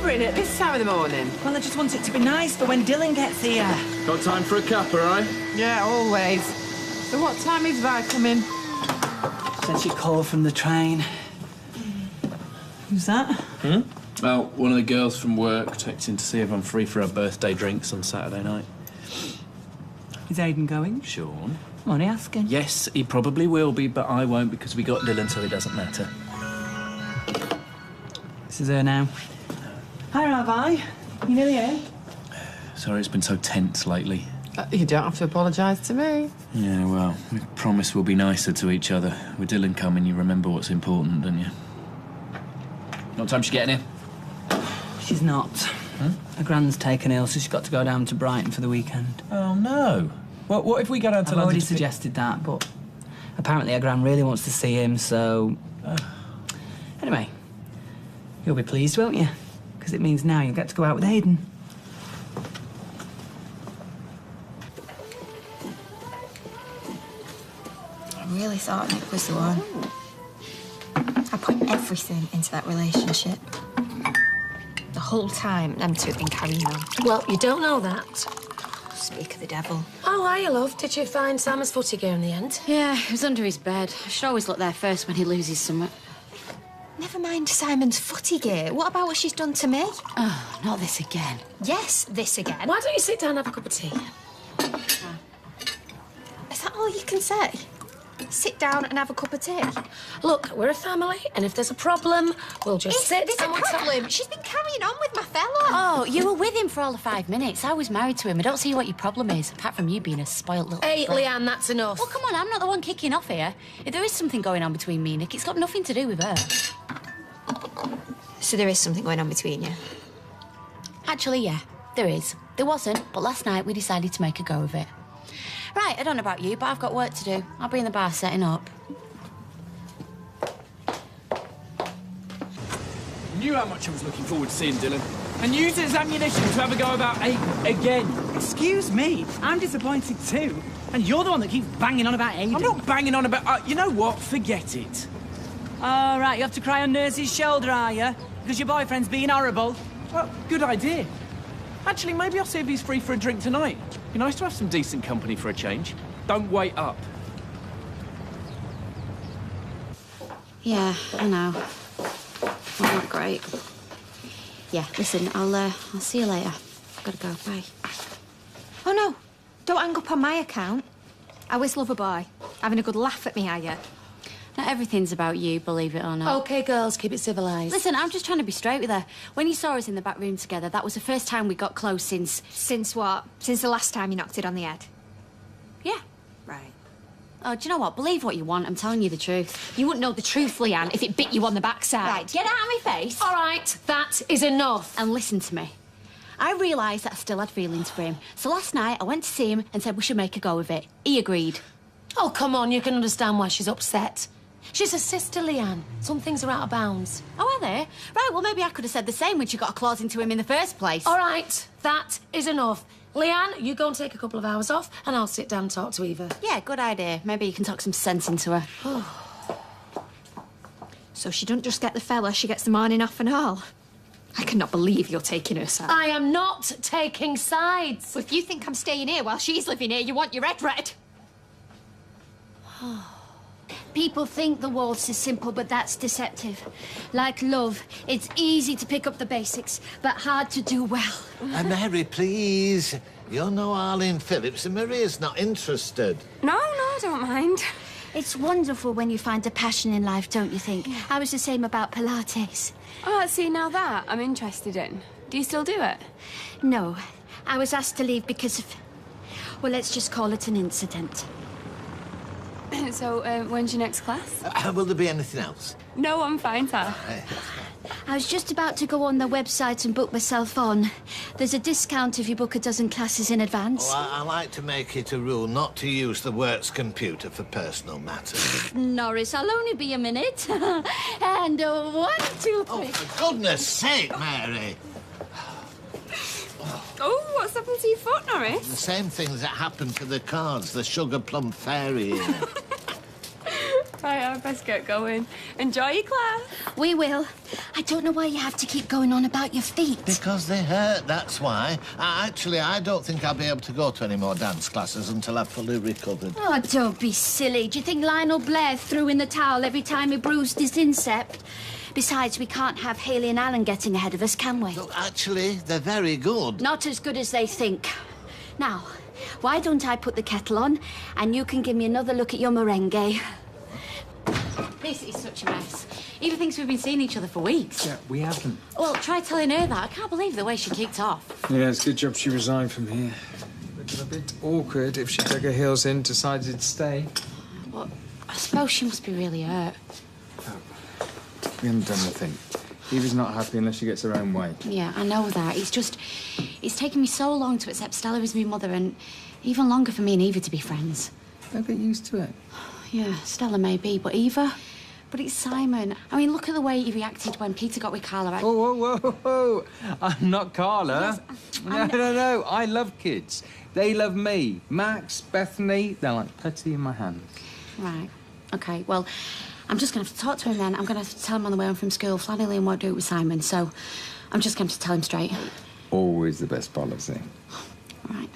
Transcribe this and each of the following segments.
bothering at this time of the morning? Well, I just want it to be nice for when Dylan gets here. Got time for a cuppa, aye? Yeah, always. So what time is Vi coming? Said she called from the train. Who's that? Well, one of the girls from work texting to see if I'm free for her birthday drinks on Saturday night. Is Aidan going? Sean? I'm only asking. Yes, he probably will be, but I won't because we got Dylan, so it doesn't matter. This is her now. Hi, Rabbi. You nearly here? Sorry it's been so tense lately. You don't have to apologise to me. Yeah, well, we promise we'll be nicer to each other. With Dylan coming, you remember what's important, don't you? What time's she getting here? She's not. Her grand's taken ill, so she's got to go down to Brighton for the weekend. Oh, no. Well, what if we go down to I've London already to suggested that, but apparently her gran really wants to see him, so... Anyway, you'll be pleased, won't you? Because it means now you'll get to go out with Aidan. I really thought Nick was the one. I put everything into that relationship. The whole time, them two have been carrying on. Well, you don't know that. Speak of the devil. Oh, hiya, love. Did you find Sam's footy gear in the end? Yeah, it was under his bed. I should always look there first when he loses something. Never mind Simon's footy gear. What about what she's done to me? Oh, not this again. Yes, this again. Why don't you sit down and have a cup of tea? Is that all you can say? Sit down and have a cup of tea? Look, we're a family, and if there's a problem, we'll just sit. There's a and we'll problem. She's been carrying on with my fella. Oh, you were with him for all of 5 minutes. I was married to him. I don't see what your problem is, apart from you being a spoilt little... Hey, Leanne, that's enough. Well, come on, I'm not the one kicking off here. If there is something going on between me and Nick, it's got nothing to do with her. So there is something going on between you? Actually, yeah, there is. There wasn't, but last night we decided to make a go of it. Right, I don't know about you, but I've got work to do. I'll be in the bar setting up. Knew how much I was looking forward to seeing Dylan. And use it as ammunition to have a go about Aidan again. Excuse me, I'm disappointed too. And you're the one that keeps banging on about Aidan. I'm not banging on about... you know what? Forget it. All right, you have to cry on Nurse's shoulder, are you? Because your boyfriend's being horrible. Well, good idea. Actually, maybe I'll see if he's free for a drink tonight. Be nice to have some decent company for a change. Don't wait up. Yeah, I know. Well, not great. Yeah, listen, I'll see you later. I've got to go. Bye. Oh, no. Don't hang up on my account. I always love a boy. Having a good laugh at me, are you? Not everything's about you, believe it or not. OK, girls, keep it civilised. Listen, I'm just trying to be straight with her. When you saw us in the back room together, that was the first time we got close since... Since what? Since the last time you knocked it on the head? Yeah. Right. Oh, do you know what? Believe what you want. I'm telling you the truth. You wouldn't know the truth, Leanne, if it bit you on the backside. Right, get out of my face. All right, that is enough. And listen to me. I realised that I still had feelings for him. So last night, I went to see him and said we should make a go of it. He agreed. Oh, come on, you can understand why she's upset. She's a sister, Leanne. Some things are out of bounds. Oh, are they? Right, well, maybe I could have said the same when she got a clause into him in the first place. All right, that is enough. Leanne, you go and take a couple of hours off, and I'll sit down and talk to Eva. Yeah, good idea. Maybe you can talk some sense into her. So she doesn't just get the fella, she gets the morning off and all. I cannot believe you're taking her side. I am not taking sides. Well, if you think I'm staying here while she's living here, you want your head red. People think the waltz is simple, but that's deceptive. Like love, it's easy to pick up the basics, but hard to do well. Mary, please. You're no Arlene Phillips, and Maria's not interested. No, I don't mind. It's wonderful when you find a passion in life, don't you think? I was the same about Pilates. Oh, see, now that I'm interested in. Do you still do it? No, I was asked to leave because of... Well, let's just call it an incident. So, when's your next class? Will there be anything else? No, I'm fine, Sal. I was just about to go on their website and book myself on. There's a discount if you book a dozen classes in advance. Oh, I like to make it a rule not to use the works computer for personal matters. Norris, I'll only be a minute. And 1, 2, 3. Oh, for goodness sake, Mary. Oh, what's happened to your foot, Norris? The same things that happened to the cards, the sugar plum fairy. Right, I best get going. Enjoy your class. We will. I don't know why you have to keep going on about your feet. Because they hurt, that's why. Actually, I don't think I'll be able to go to any more dance classes until I've fully recovered. Oh, don't be silly. Do you think Lionel Blair threw in the towel every time he bruised his incept? Besides, we can't have Haley and Alan getting ahead of us, can we? Look, actually, they're very good. Not as good as they think. Now, why don't I put the kettle on and you can give me another look at your merengue? This is such a mess. Eva thinks we've been seeing each other for weeks. Yeah, we haven't. Well, try telling her that. I can't believe the way she kicked off. Yeah, it's a good job she resigned from here. Would have been a bit awkward if she dug her heels in, decided to stay. Well, I suppose she must be really hurt. We haven't done nothing. Eva's not happy unless she gets her own way. Yeah, I know that. It's taken me so long to accept Stella as my mother and even longer for me and Eva to be friends. They'll get used to it. Yeah, Stella may be, but Eva... But it's Simon. I mean, look at the way he reacted when Peter got with Carla. Whoa, whoa, whoa, whoa. I'm not Carla. Yes, No. I love kids. They love me. Max, Bethany, they're like putty in my hands. Right. OK, well, I'm just going to have to talk to him then. I'm going to have to tell him on the way home from school. Flanny Lynn won't do it with Simon, so I'm just going to tell him straight. Always the best policy. Right.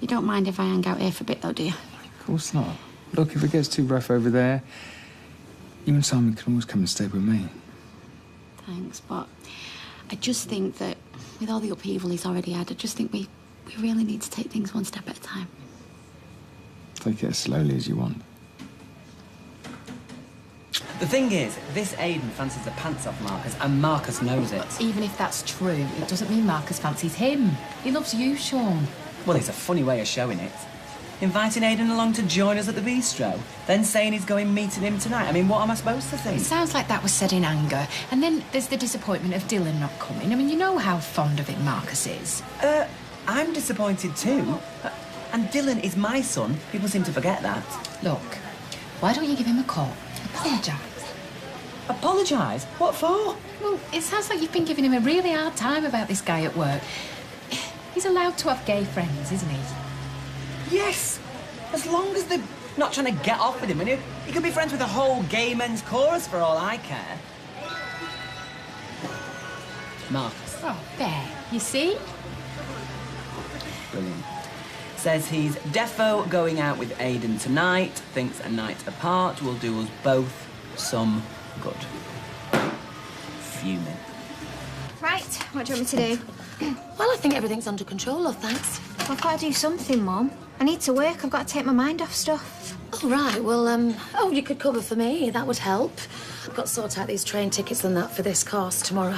You don't mind if I hang out here for a bit, though, do you? Of course not. Look, if it gets too rough over there, you and Simon can always come and stay with me. Thanks, but I just think that with all the upheaval he's already had, I just think we really need to take things one step at a time. Take it as slowly as you want. The thing is, this Aiden fancies the pants off Marcus, and Marcus knows it. Even if that's true, it doesn't mean Marcus fancies him. He loves you, Sean. Well, it's a funny way of showing it. Inviting Aiden along to join us at the bistro, then saying he's going meeting him tonight. I mean, what am I supposed to think? It sounds like that was said in anger. And then there's the disappointment of Dylan not coming. I mean, you know how fond of it Marcus is. I'm disappointed too. And Dylan is my son. People seem to forget that. Look, why don't you give him a call? Apologise. Apologise? What for? Well, it sounds like you've been giving him a really hard time about this guy at work. He's allowed to have gay friends, isn't he? Yes, as long as they're not trying to get off with him. And he could be friends with the whole gay men's chorus for all I care. Marcus. Oh, there. You see? Brilliant. Says he's defo going out with Aiden tonight, thinks a night apart will do us both some good. Fuming. Right, what do you want me to do? Well, I think everything's under control, love, thanks. Well, I've got to do something, Mum. I need to work. I've got to take my mind off stuff. Oh, right. Well, oh, you could cover for me. That would help. I've got to sort out these train tickets and that for this course tomorrow.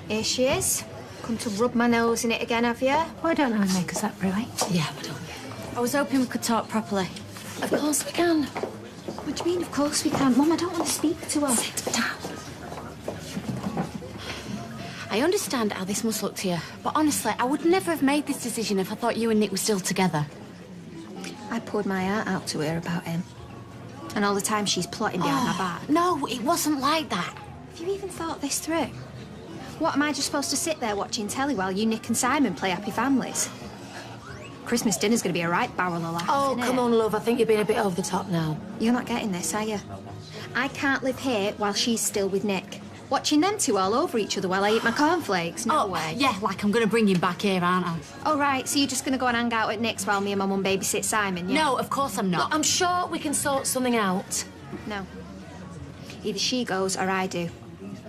Here she is. Come to rub my nose in it again, have you? Why don't I make us that brewing? Yeah, I don't. I was hoping we could talk properly. Of course we can. What do you mean, of course we can? Mum, I don't want to speak to her. Sit down. I understand how this must look to you, but honestly, I would never have made this decision if I thought you and Nick were still together. I poured my heart out to her about him. And all the time she's plotting behind my back. No, it wasn't like that. Have you even thought this through? What, am I just supposed to sit there watching telly while you, Nick and Simon play Happy Families? Christmas dinner's going to be a right barrel of laughs, Oh, isn't come it? on, love. I think you're being a bit over the top now. You're not getting this, are you? I can't live here while she's still with Nick. Watching them two all over each other while I eat my cornflakes? No way. Yeah, like I'm going to bring him back here, aren't I? Oh, right, so you're just going to go and hang out at Nick's while me and my mum babysit Simon, yeah? No, of course I'm not. Look, I'm sure we can sort something out. No. Either she goes or I do.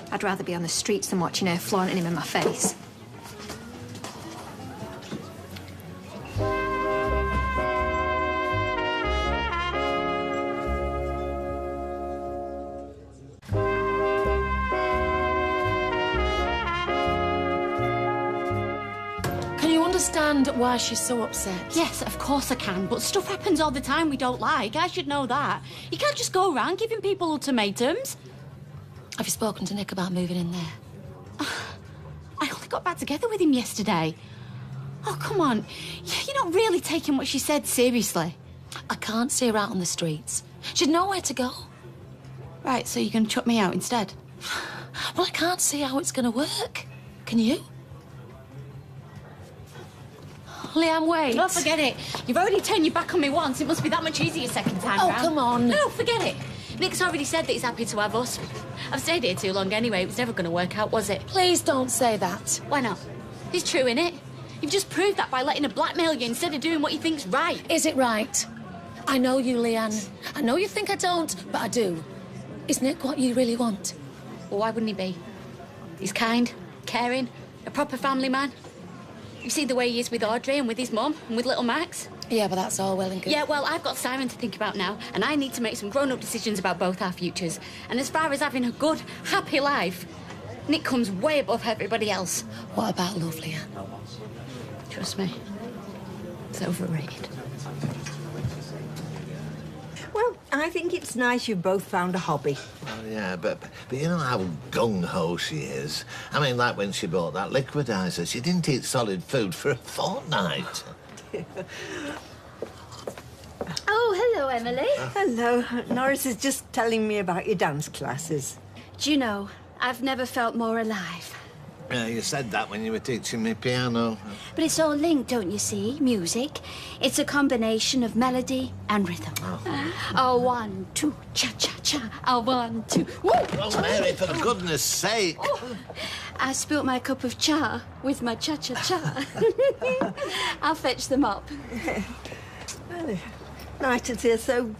I'd rather be on the streets than watching her flaunting him in my face. Can you understand why she's so upset? Yes, of course I can, but stuff happens all the time we don't like. I should know that. You can't just go around giving people ultimatums. Have you spoken to Nick about moving in there? I only got back together with him yesterday. Oh, come on. You're not really taking what she said seriously. I can't see her out on the streets. She'd know where to go. Right, so you're going to chuck me out instead? Well, I can't see how it's going to work. Can you? Leanne, wait. Oh, forget it. You've already turned your back on me once. It must be that much easier second time Oh, round. come on. No, forget it. Nick's already said that he's happy to have us. I've stayed here too long anyway. It was never going to work out, was it? Please don't say that. Why not? It's true, innit? You've just proved that by letting her blackmail you instead of doing what you think's right. Is it right? I know you, Leanne. I know you think I don't, but I do. Is Nick what you really want? Well, why wouldn't he be? He's kind, caring, a proper family man. You see the way he is with Audrey and with his mum and with little Max? Yeah, but that's all well and good. Yeah, well, I've got Simon to think about now, and I need to make some grown-up decisions about both our futures. And as far as having a good, happy life, Nick comes way above everybody else. What about love, Leanne? Trust me, it's overrated. Well, I think it's nice you've both found a hobby. Well, yeah, but you know how gung-ho she is. I mean, like when she bought that liquidizer, she didn't eat solid food for a fortnight. Oh, hello, Emily. Hello. Norris is just telling me about your dance classes. Do you know, I've never felt more alive. Yeah, you said that when you were teaching me piano. But it's all linked, don't you see? Music. It's a combination of melody and rhythm. Oh, 1, 2, cha-cha-cha. Oh, 1, 2. Woo! Oh, Mary, for goodness sake. Oh, I spilt my cup of cha with my cha-cha-cha. I'll fetch them up. Well, nice to see her so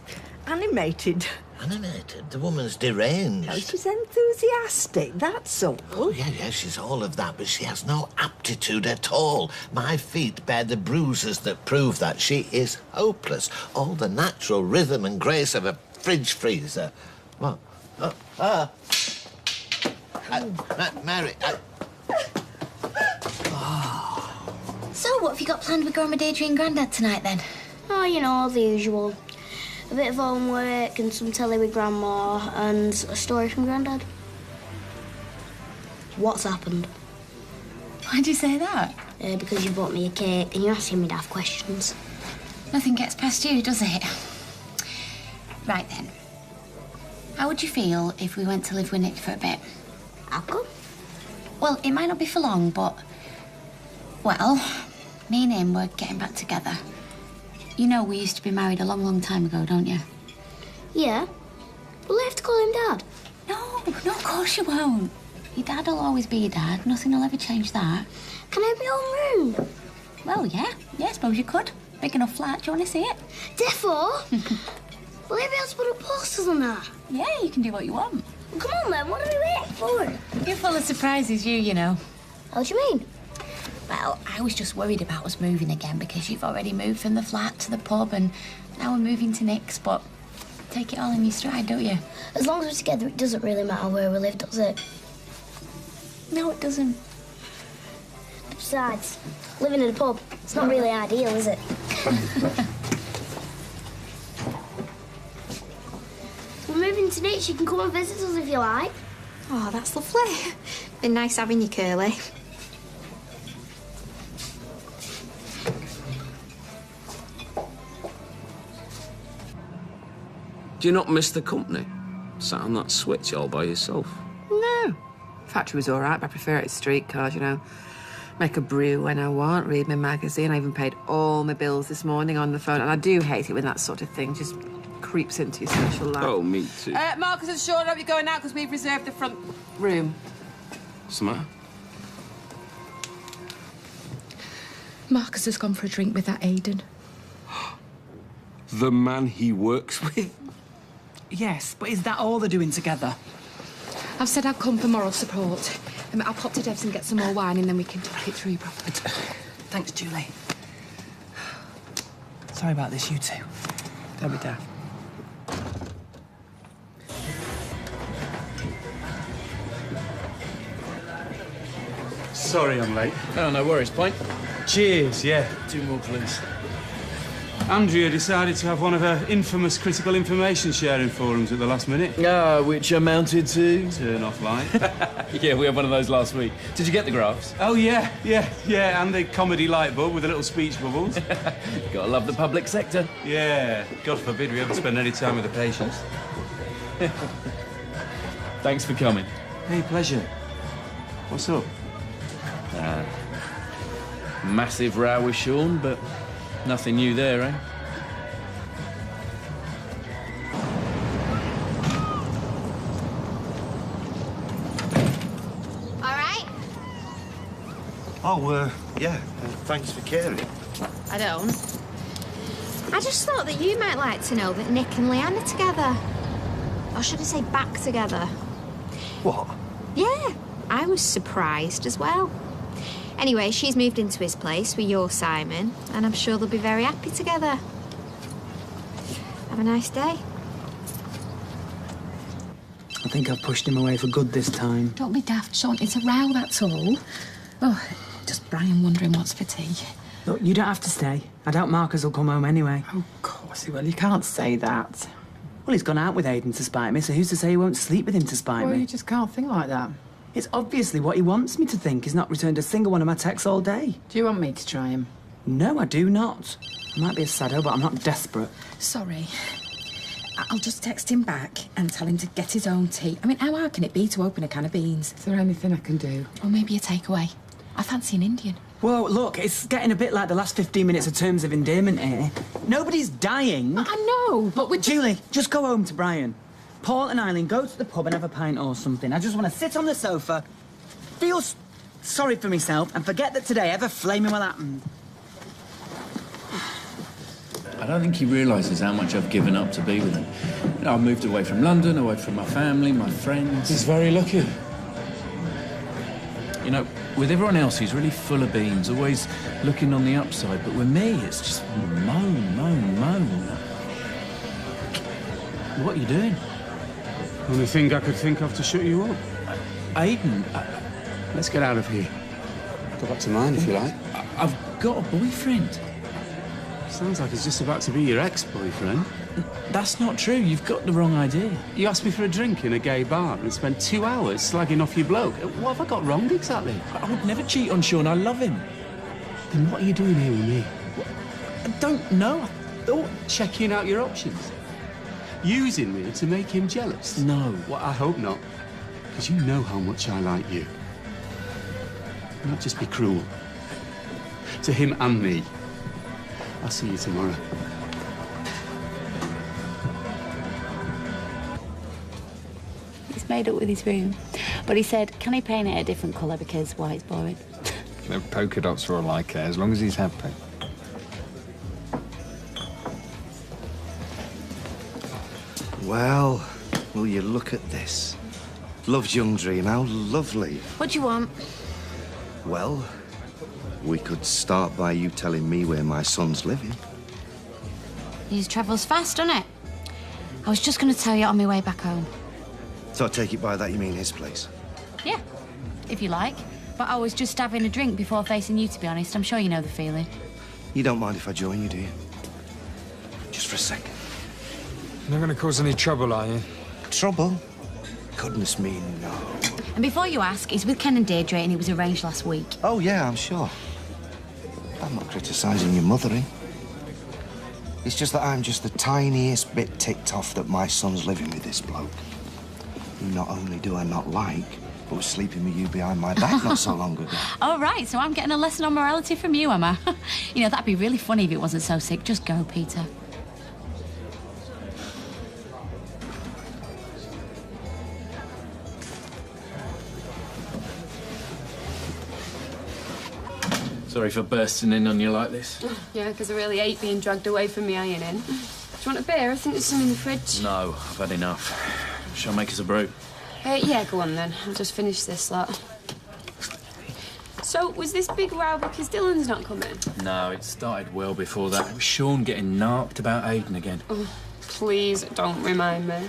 animated. Animated? The woman's deranged. No, she's enthusiastic, that's all. Oh, yeah, she's all of that, but she has no aptitude at all. My feet bear the bruises that prove that. She is hopeless. All the natural rhythm and grace of a fridge freezer. What? Mary, So, what have you got planned with Grandma Deirdre and Grandad tonight, then? Oh, you know, the usual. A bit of homework and some telly with Grandma and a story from Grandad. What's happened? Why'd you say that? Because you bought me a cake and you're asking me daft questions. Nothing gets past you, does it? Right, then. How would you feel if we went to live with Nick for a bit? How come? Well, it might not be for long, but... Well, me and him were getting back together. You know we used to be married a long, long time ago, don't you? Yeah. Will I have to call him Dad? No, of course you won't. Your dad'll always be your dad. Nothing will ever change that. Can I have my own room? Well, yeah, I suppose you could. Big enough flat. Do you want to see it? Therefore, will I be able to put up posters on that? Yeah, you can do what you want. Well, come on then, what are we waiting for? You're full of surprises, you know. How do you mean? Well, I was just worried about us moving again because you've already moved from the flat to the pub and now we're moving to Nick's, but take it all in your stride, don't you? As long as we're together, it doesn't really matter where we live, does it? No, it doesn't. Besides, living in a pub, it's not really ideal, is it? We're moving to Nick's. You can come and visit us if you like. Oh, that's lovely. Been nice having you, Curly. Do you not miss the company? Sat on that switch all by yourself. No. Factory was all right, but I prefer it as streetcars, you know. Make a brew when I want, read my magazine. I even paid all my bills this morning on the phone. And I do hate it when that sort of thing just creeps into your social life. Oh, me too. Marcus and Sean, are you going out? Because we've reserved the front room. What's the matter? Marcus has gone for a drink with that Aiden. The man he works with? Yes, but is that all they're doing together? I've said I'll come for moral support. I'll pop to Dev's and get some more wine and then we can talk it through properly. Thanks, Julie. Sorry about this, you two. Don't be daft. Sorry I'm late. Oh, no worries. Point. Cheers, yeah. 2 more, please. Andrea decided to have one of her infamous critical information sharing forums at the last minute. Which amounted to? Turn off light. Yeah, we had one of those last week. Did you get the graphs? Oh, yeah, and the comedy light bulb with the little speech bubbles. Gotta love the public sector. Yeah, God forbid we ever spend any time with the patients. Thanks for coming. Hey, pleasure. What's up? Massive row with Sean, but nothing new there, eh? All right? Oh, yeah. Thanks for caring. I don't. I just thought that you might like to know that Nick and Leanne are together. Or should I say back together? What? Yeah, I was surprised as well. Anyway, she's moved into his place with your Simon, and I'm sure they'll be very happy together. Have a nice day. I think I've pushed him away for good this time. Don't be daft, Sean. It's a row, that's all. Oh, just Brian wondering what's for tea. Look, you don't have to stay. I doubt Marcus will come home anyway. Oh, of course he will. You can't say that. Well, he's gone out with Aiden to spite me, so who's to say he won't sleep with him to spite Well, me? you just can't think like that. It's obviously what he wants me to think. He's not returned a single one of my texts all day. Do you want me to try him? No, I do not. I might be a sado, but I'm not desperate. Sorry. I'll just text him back and tell him to get his own tea. I mean, how hard can it be to open a can of beans? Is there anything I can do? Or maybe a takeaway. I fancy an Indian. Well, look, it's getting a bit like the last 15 minutes of terms of endearment here. Nobody's dying. I know, but with Julie, just go home to Brian. Paul and Eileen, go to the pub and have a pint or something. I just want to sit on the sofa, feel sorry for myself, and forget that today ever flaming well happened. I don't think he realises how much I've given up to be with him. You know, I moved away from London, away from my family, my friends. He's very lucky. You know, with everyone else, he's really full of beans, always looking on the upside. But with me, it's just moan, moan, moan. What are you doing? Only thing I could think of to shut you up. Aiden, Let's get out of here. Go back to mine if you like. I've got a boyfriend. Sounds like he's just about to be your ex-boyfriend. That's not true. You've got the wrong idea. You asked me for a drink in a gay bar and spent 2 hours slagging off your bloke. What have I got wrong exactly? I would never cheat on Sean. I love him. Then what are you doing here with me? I don't know. I thought... Checking out your options. Using me to make him jealous? No. Well, I hope not. Because you know how much I like you. Not just be cruel. To him and me. I'll see you tomorrow. He's made up with his room. But he said, can he paint it a different colour because white's boring? No polka dots for all I care, as long as he's happy. Well, will you look at this? Love's young dream, how lovely. What do you want? Well, we could start by you telling me where my son's living. News travels fast, doesn't it? I was just going to tell you on my way back home. So I take it by that you mean his place? Yeah, if you like. But I was just having a drink before facing you, to be honest. I'm sure you know the feeling. You don't mind if I join you, do you? Just for a second. You're not going to cause any trouble, are you? Trouble? Goodness me, no. And before you ask, he's with Ken and Deirdre and it was arranged last week. Oh, yeah, I'm sure. I'm not criticising your mothering. It's just that I'm just the tiniest bit ticked off that my son's living with this bloke. Who not only do I not like, but was sleeping with you behind my back not so long ago. Oh, right, so I'm getting a lesson on morality from you, am I? You know, that'd be really funny if it wasn't so sick. Just go, Peter. Sorry for bursting in on you like this. Yeah, because I really hate being dragged away from my ironing. Do you want a beer? I think there's some in the fridge. No, I've had enough. Shall I make us a brew? Yeah, go on then. I'll just finish this lot. So, was this big row because Dylan's not coming? No, it started well before that. It was Sean getting narked about Aiden again. Oh, please don't remind me.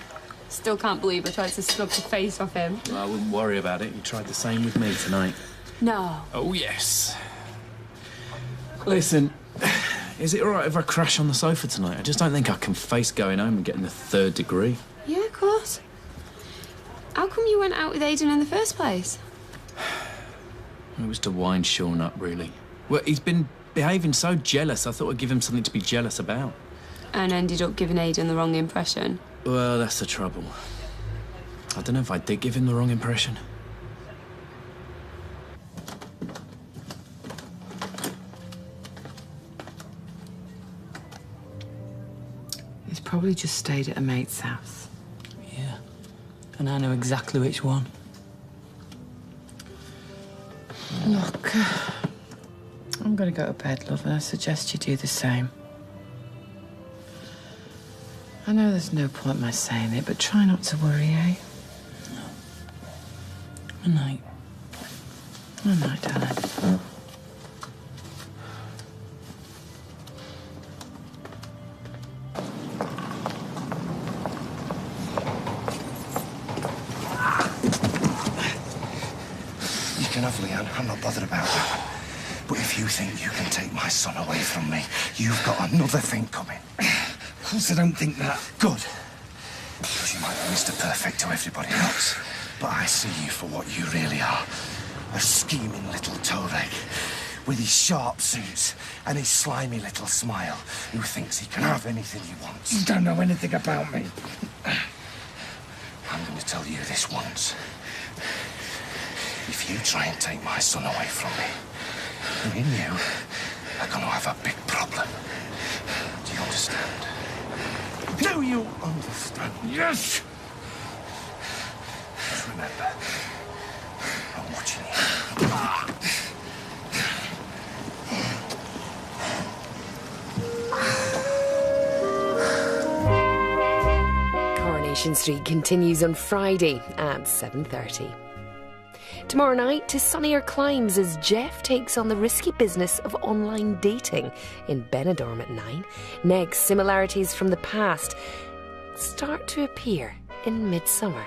Still can't believe I tried to snub the face off him. Well, I wouldn't worry about it. You tried the same with me tonight. No. Oh, yes. Listen, is it all right if I crash on the sofa tonight? I just don't think I can face going home and getting the 3rd degree. Yeah, of course. How come you went out with Aiden in the first place? It was to wind Sean up, really. Well, he's been behaving so jealous, I thought I'd give him something to be jealous about. And ended up giving Aiden the wrong impression. Well, that's the trouble. I don't know if I did give him the wrong impression. He's probably just stayed at a mate's house. Yeah. And I know exactly which one. Look, I'm going to go to bed, love, and I suggest you do the same. I know there's no point my saying it, but try not to worry, eh? Good night. Good night, darling. You can have Leanne. I'm not bothered about that. But if you think you can take my son away from me, you've got another thing coming. Of course I don't think that. Good. Because you might be Mr. Perfect to everybody else, but I see you for what you really are. A scheming little toe rag with his sharp suits and his slimy little smile who thinks he can have anything he wants. You don't know anything about me. I'm going to tell you this once. If you try and take my son away from me, me and you are going to have a big problem. Do you understand? Do you understand? Yes! Just remember, I'm watching you. Coronation Street continues on Friday at 7:30. Tomorrow night, to sunnier climes as Jeff takes on the risky business of online dating in Benidorm at 9. Next, similarities from the past start to appear in Midsummer.